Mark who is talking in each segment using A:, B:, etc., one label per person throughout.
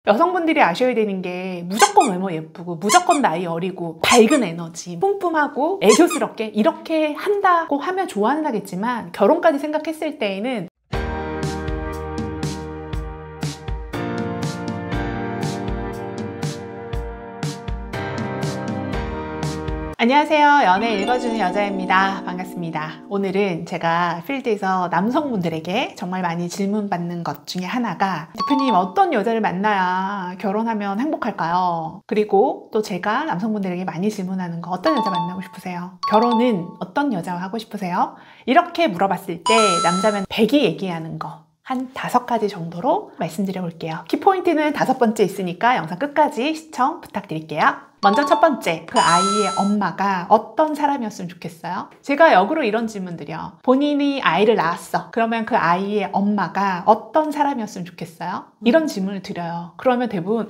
A: 여성분들이 아셔야 되는 게 무조건 외모 예쁘고 무조건 나이 어리고 밝은 에너지 뿜뿜하고 애교스럽게 이렇게 한다고 하면 좋아한다겠지만 결혼까지 생각했을 때에는 안녕하세요. 연애 읽어주는 여자입니다. 반갑습니다. 오늘은 제가 필드에서 남성분들에게 정말 많이 질문받는 것 중에 하나가 대표님 어떤 여자를 만나야 결혼하면 행복할까요? 그리고 또 제가 남성분들에게 많이 질문하는 거 어떤 여자 만나고 싶으세요? 결혼은 어떤 여자와 하고 싶으세요? 이렇게 물어봤을 때 남자면 100이 얘기하는 거 한 5가지 정도로 말씀드려 볼게요. 키포인트는 5번째 있으니까 영상 끝까지 시청 부탁드릴게요. 먼저 첫 번째, 그 아이의 엄마가 어떤 사람이었으면 좋겠어요? 제가 역으로 이런 질문 드려. 본인이 아이를 낳았어. 그러면 그 아이의 엄마가 어떤 사람이었으면 좋겠어요? 이런 질문을 드려요. 그러면 대부분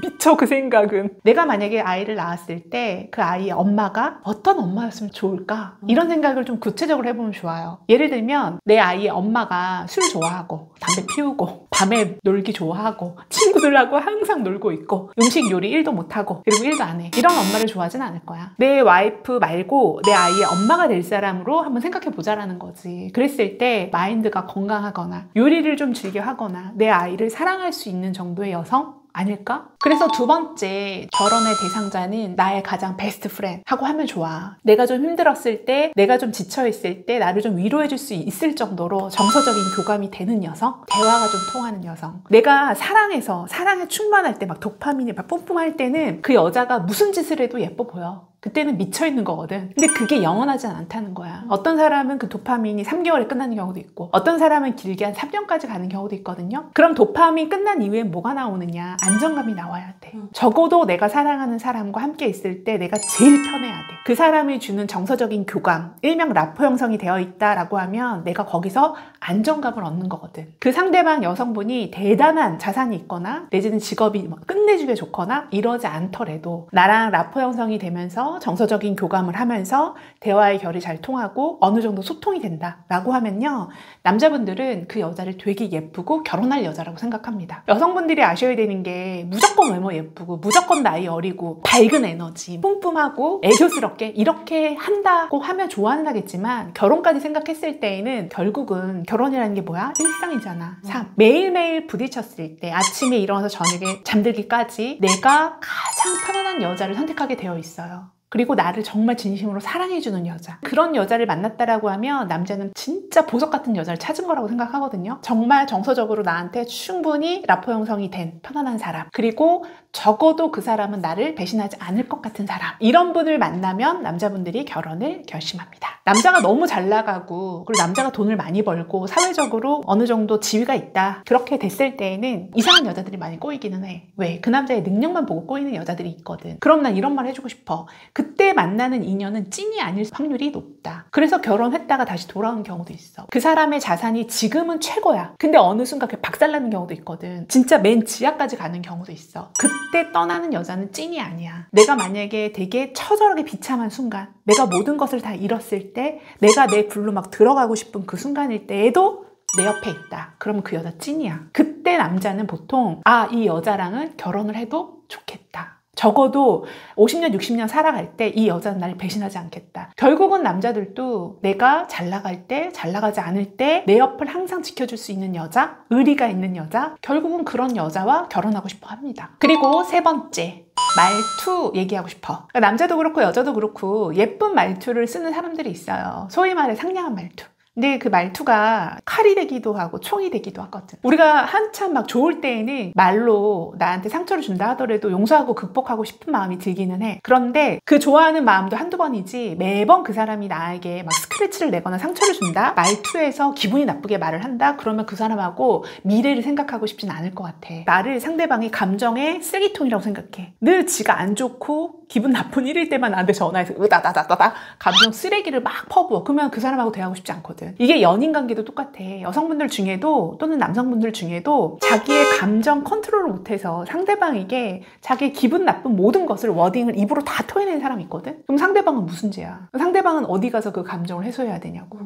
A: 미쳐 그 생각은. 내가 만약에 아이를 낳았을 때 그 아이의 엄마가 어떤 엄마였으면 좋을까? 이런 생각을 좀 구체적으로 해보면 좋아요. 예를 들면 내 아이의 엄마가 술 좋아하고 담배 피우고 밤에 놀기 좋아하고 친구들하고 항상 놀고 있고 음식 요리 1도 못하고 그리고 1도 안 해. 이런 엄마를 좋아하진 않을 거야. 내 와이프 말고 내 아이의 엄마가 될 사람으로 한번 생각해 보자라는 거지. 그랬을 때 마인드가 건강하거나 요리를 좀 즐겨 하거나 내 아이를 사랑할 수 있는 정도의 여성? 아닐까? 그래서 두 번째, 결혼의 대상자는 나의 가장 베스트 프렌드 하고 하면 좋아. 내가 좀 힘들었을 때, 내가 좀 지쳐있을 때 나를 좀 위로해줄 수 있을 정도로 정서적인 교감이 되는 여성? 대화가 좀 통하는 여성. 내가 사랑에 충만할 때 막 도파민이 막 뿜뿜할 때는 그 여자가 무슨 짓을 해도 예뻐 보여. 그때는 미쳐있는 거거든. 근데 그게 영원하지 않다는 거야. 어떤 사람은 그 도파민이 3개월에 끝나는 경우도 있고 어떤 사람은 길게 한 3년까지 가는 경우도 있거든요. 그럼 도파민 끝난 이후엔 뭐가 나오느냐? 안정감이 나와야 돼. 적어도 내가 사랑하는 사람과 함께 있을 때 내가 제일 편해야 돼. 그 사람이 주는 정서적인 교감, 일명 라포 형성이 되어 있다라고 하면 내가 거기서 안정감을 얻는 거거든. 그 상대방 여성분이 대단한 자산이 있거나 내지는 직업이 끝내주게 좋거나 이러지 않더라도 나랑 라포 형성이 되면서 정서적인 교감을 하면서 대화의 결이 잘 통하고 어느 정도 소통이 된다라고 하면요. 남자분들은 그 여자를 되게 예쁘고 결혼할 여자라고 생각합니다. 여성분들이 아셔야 되는 게 무조건 외모 예쁘고 무조건 나이 어리고 밝은 에너지 뿜뿜하고 애교스럽게 이렇게 한다고 하면 좋아한다겠지만 결혼까지 생각했을 때에는 결국은 결혼이라는 게 뭐야? 일상이잖아. 삶. 매일매일 부딪혔을 때 아침에 일어나서 저녁에 잠들기까지 내가 가장 편안한 여자를 선택하게 되어 있어요. 그리고 나를 정말 진심으로 사랑해주는 여자. 그런 여자를 만났다라고 하면 남자는 진짜 보석 같은 여자를 찾은 거라고 생각하거든요. 정말 정서적으로 나한테 충분히 라포 형성이 된 편안한 사람. 그리고 적어도 그 사람은 나를 배신하지 않을 것 같은 사람. 이런 분을 만나면 남자분들이 결혼을 결심합니다. 남자가 너무 잘 나가고 그리고 남자가 돈을 많이 벌고 사회적으로 어느 정도 지위가 있다. 그렇게 됐을 때에는 이상한 여자들이 많이 꼬이기는 해. 왜? 그 남자의 능력만 보고 꼬이는 여자들이 있거든. 그럼 난 이런 말 해주고 싶어. 그때 만나는 인연은 찐이 아닐 확률이 높다. 그래서 결혼했다가 다시 돌아오는 경우도 있어. 그 사람의 자산이 지금은 최고야. 근데 어느 순간 박살나는 경우도 있거든. 진짜 맨 지하까지 가는 경우도 있어. 그때 떠나는 여자는 찐이 아니야. 내가 만약에 되게 처절하게 비참한 순간, 내가 모든 것을 다 잃었을 때, 내가 내 굴로 막 들어가고 싶은 그 순간일 때에도 내 옆에 있다. 그러면 그 여자 찐이야. 그때 남자는 보통 이 여자랑은 결혼을 해도 좋겠다. 적어도 50년, 60년 살아갈 때 이 여자는 나를 배신하지 않겠다. 결국은 남자들도 내가 잘 나갈 때, 잘 나가지 않을 때 내 옆을 항상 지켜줄 수 있는 여자, 의리가 있는 여자, 결국은 그런 여자와 결혼하고 싶어 합니다. 그리고 세 번째. 말투 얘기하고 싶어. 남자도 그렇고 여자도 그렇고 예쁜 말투를 쓰는 사람들이 있어요. 소위 말해 상냥한 말투. 근데 그 말투가 칼이 되기도 하고 총이 되기도 하거든. 우리가 한참 막 좋을 때에는 말로 나한테 상처를 준다 하더라도 용서하고 극복하고 싶은 마음이 들기는 해. 그런데 그 좋아하는 마음도 한두 번이지 매번 그 사람이 나에게 막 스크래치를 내거나 상처를 준다? 말투에서 기분이 나쁘게 말을 한다? 그러면 그 사람하고 미래를 생각하고 싶진 않을 것 같아. 나를 상대방이 감정의 쓰레기통이라고 생각해. 늘 지가 안 좋고 기분 나쁜 일일 때만 나한테 전화해서 으다다다다다 감정 쓰레기를 막 퍼부어. 그러면 그 사람하고 대하고 싶지 않거든. 이게 연인 관계도 똑같아. 여성분들 중에도 또는 남성분들 중에도 자기의 감정 컨트롤을 못해서 상대방에게 자기의 기분 나쁜 모든 것을 워딩을 입으로 다 토해내는 사람이 있거든. 그럼 상대방은 무슨 죄야? 상대방은 어디 가서 그 감정을 해소해야 되냐고.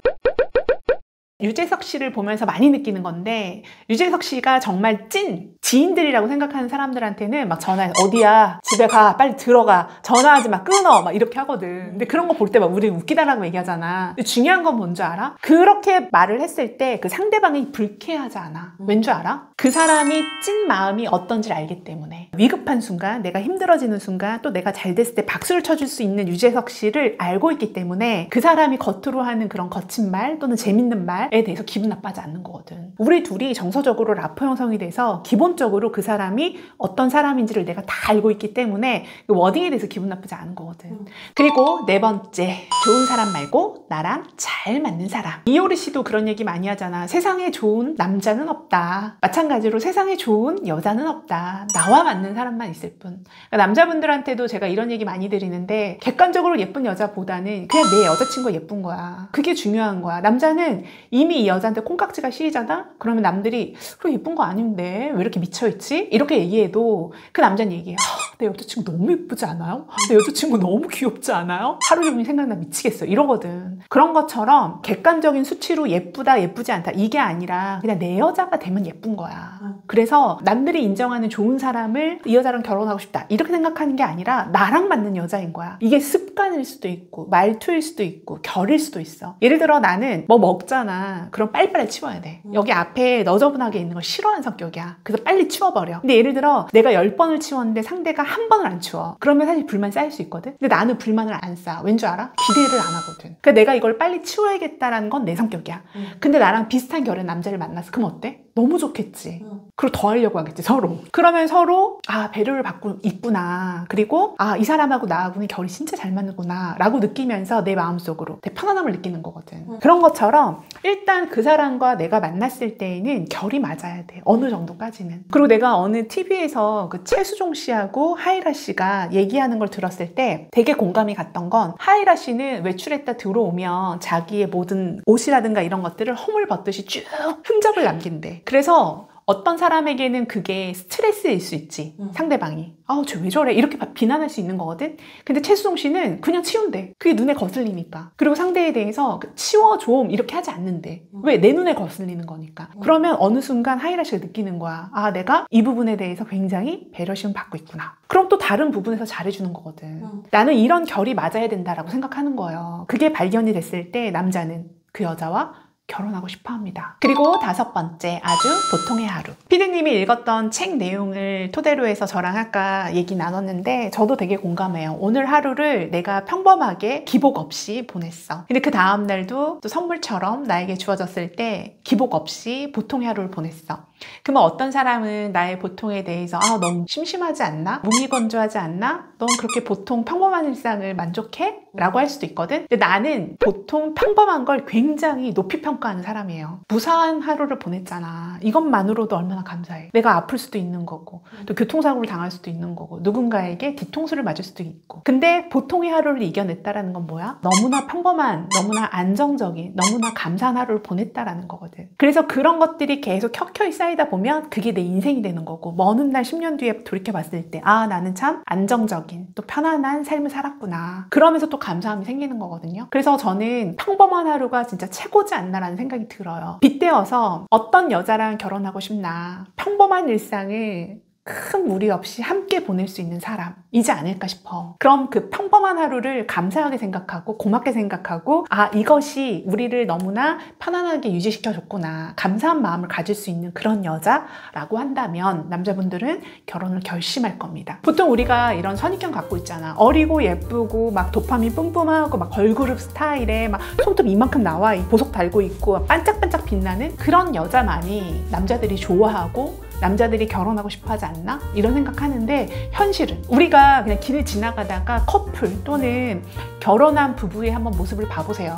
A: 유재석 씨를 보면서 많이 느끼는 건데, 유재석 씨가 정말 찐 지인들이라고 생각하는 사람들한테는 막 전화해서 어디야, 집에 가, 빨리 들어가, 전화하지 마, 끊어, 막 이렇게 하거든. 근데 그런 거 볼 때 막 우리 웃기다라고 얘기하잖아. 근데 중요한 건 뭔 줄 알아? 그렇게 말을 했을 때 그 상대방이 불쾌하지 않아. 왠 줄 알아? 그 사람이 찐 마음이 어떤지를 알기 때문에. 위급한 순간, 내가 힘들어지는 순간, 또 내가 잘 됐을 때 박수를 쳐줄 수 있는 유재석 씨를 알고 있기 때문에 그 사람이 겉으로 하는 그런 거친 말 또는 재밌는 말에 대해서 기분 나빠하지 않는 거거든. 우리 둘이 정서적으로 라포 형성이 돼서 기본적으로 그 사람이 어떤 사람인지를 내가 다 알고 있기 때문에 그 워딩에 대해서 기분 나쁘지 않은 거거든. 그리고 네 번째, 좋은 사람 말고 나랑 잘 맞는 사람. 이효리 씨도 그런 얘기 많이 하잖아. 세상에 좋은 남자는 없다. 마찬가지로 세상에 좋은 여자는 없다. 나와 맞는 사람만 있을 뿐. 그러니까 남자분들한테도 제가 이런 얘기 많이 드리는데, 객관적으로 예쁜 여자보다는 그냥 내 여자친구가 예쁜 거야. 그게 중요한 거야. 남자는 이미 이 여자한테 콩깍지가 씌이잖아? 그러면 남들이 그래, 예쁜 거 아닌데 왜 이렇게 미쳐있지? 이렇게 얘기해도 그 남자는 얘기해. 내 여자친구 너무 예쁘지 않아요? 내 여자친구 너무 귀엽지 않아요? 하루 종일 생각나 미치겠어 이러거든. 그런 것처럼 객관적인 수치로 예쁘다 예쁘지 않다 이게 아니라 그냥 내 여자가 되면 예쁜 거야. 그래서 남들이 인정하는 좋은 사람을 이 여자랑 결혼하고 싶다 이렇게 생각하는 게 아니라 나랑 맞는 여자인 거야. 이게 습관일 수도 있고 말투일 수도 있고 결일 수도 있어. 예를 들어 나는 뭐 먹잖아. 그럼 빨리빨리 치워야 돼. 여기 앞에 너저분하게 있는 걸 싫어하는 성격이야. 그래서 빨리 치워버려. 근데 예를 들어 내가 10번을 치웠는데 상대가 한 번을 안 치워. 그러면 사실 불만이 쌓일 수 있거든. 근데 나는 불만을 안 쌓아. 왠 줄 알아? 기대를 안 하거든. 그러니까 내가 이걸 빨리 치워야겠다라는 건 내 성격이야. 근데 나랑 비슷한 결의 남자를 만났어. 그럼 어때? 너무 좋겠지. 그리고 더 하려고 하겠지, 서로. 그러면 서로 배려를 받고 있구나. 그리고 이 사람하고 나하고는 결이 진짜 잘 맞는구나 라고 느끼면서 내 마음속으로 되게 편안함을 느끼는 거거든. 그런 것처럼 일단 그 사람과 내가 만났을 때에는 결이 맞아야 돼. 어느 정도까지는. 그리고 내가 어느 TV에서 그 최수종 씨하고 하이라 씨가 얘기하는 걸 들었을 때 되게 공감이 갔던 건, 하이라 씨는 외출했다 들어오면 자기의 모든 옷이라든가 이런 것들을 허물 벗듯이 쭉 흔적을 남긴대. 그래서 어떤 사람에게는 그게 스트레스일 수 있지. 상대방이 쟤 왜 저래? 이렇게 비난할 수 있는 거거든. 근데 최수종 씨는 그냥 치운대. 그게 눈에 거슬리니까. 그리고 상대에 대해서 치워 좀 이렇게 하지 않는데. 왜? 내 눈에 거슬리는 거니까. 그러면 어느 순간 하이라 씨가 느끼는 거야. 내가 이 부분에 대해서 굉장히 배려심을 받고 있구나. 그럼 또 다른 부분에서 잘해주는 거거든. 나는 이런 결이 맞아야 된다라고 생각하는 거예요. 그게 발견이 됐을 때 남자는 그 여자와 결혼하고 싶어 합니다. 그리고 5번째, 아주 보통의 하루. 피디님이 읽었던 책 내용을 토대로 해서 저랑 아까 얘기 나눴는데 저도 되게 공감해요. 오늘 하루를 내가 평범하게 기복 없이 보냈어. 근데 그 다음날도 또 선물처럼 나에게 주어졌을 때 기복 없이 보통의 하루를 보냈어. 그러면 어떤 사람은 나의 보통에 대해서 너무 심심하지 않나? 무미건조하지 않나? 넌 그렇게 보통 평범한 일상을 만족해? 라고 할 수도 있거든. 근데 나는 보통 평범한 걸 굉장히 높이 평가하는 사람이에요. 무사한 하루를 보냈잖아. 이것만으로도 얼마나 감사해. 내가 아플 수도 있는 거고 또 교통사고를 당할 수도 있는 거고 누군가에게 뒤통수를 맞을 수도 있고. 근데 보통의 하루를 이겨냈다라는 건 뭐야? 너무나 평범한, 너무나 안정적인, 너무나 감사한 하루를 보냈다라는 거거든. 그래서 그런 것들이 계속 켜켜이 쌓이다 보면 그게 내 인생이 되는 거고, 먼 훗날 10년 뒤에 돌이켜봤을 때 나는 참 안정적인 또 편안한 삶을 살았구나. 그러면서 또 감사함이 생기는 거거든요. 그래서 저는 평범한 하루가 진짜 최고지 않나라는 생각이 들어요. 빗대어서 어떤 여자랑 결혼하고 싶나, 평범한 일상을 큰 무리 없이 함께 보낼 수 있는 사람이지 않을까 싶어. 그럼 그 평범한 하루를 감사하게 생각하고 고맙게 생각하고 이것이 우리를 너무나 편안하게 유지시켜줬구나, 감사한 마음을 가질 수 있는 그런 여자라고 한다면 남자분들은 결혼을 결심할 겁니다. 보통 우리가 이런 선입견 갖고 있잖아. 어리고 예쁘고 막 도파민 뿜뿜하고 막 걸그룹 스타일에 막 손톱 이만큼 나와 보석 달고 있고 반짝반짝 빛나는 그런 여자만이 남자들이 좋아하고 남자들이 결혼하고 싶어 하지 않나? 이런 생각하는데, 현실은 우리가 그냥 길을 지나가다가 커플 또는 결혼한 부부의 한번 모습을 봐보세요.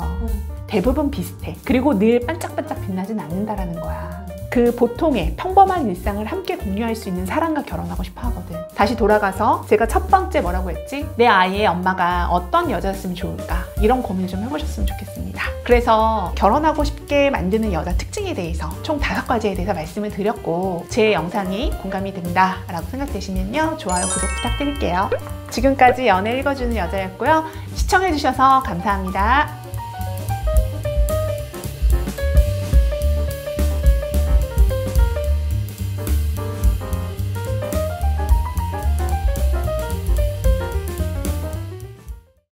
A: 대부분 비슷해. 그리고 늘 반짝반짝 빛나진 않는다라는 거야. 그 보통의 평범한 일상을 함께 공유할 수 있는 사람과 결혼하고 싶어 하거든. 다시 돌아가서 제가 첫 번째 뭐라고 했지? 내 아이의 엄마가 어떤 여자였으면 좋을까? 이런 고민을 좀 해보셨으면 좋겠습니다. 그래서 결혼하고 싶게 만드는 여자 특징에 대해서 총 5가지에 대해서 말씀을 드렸고, 제 영상이 공감이 된다 라고 생각되시면요, 좋아요, 구독 부탁드릴게요. 지금까지 연애 읽어주는 여자였고요. 시청해주셔서 감사합니다.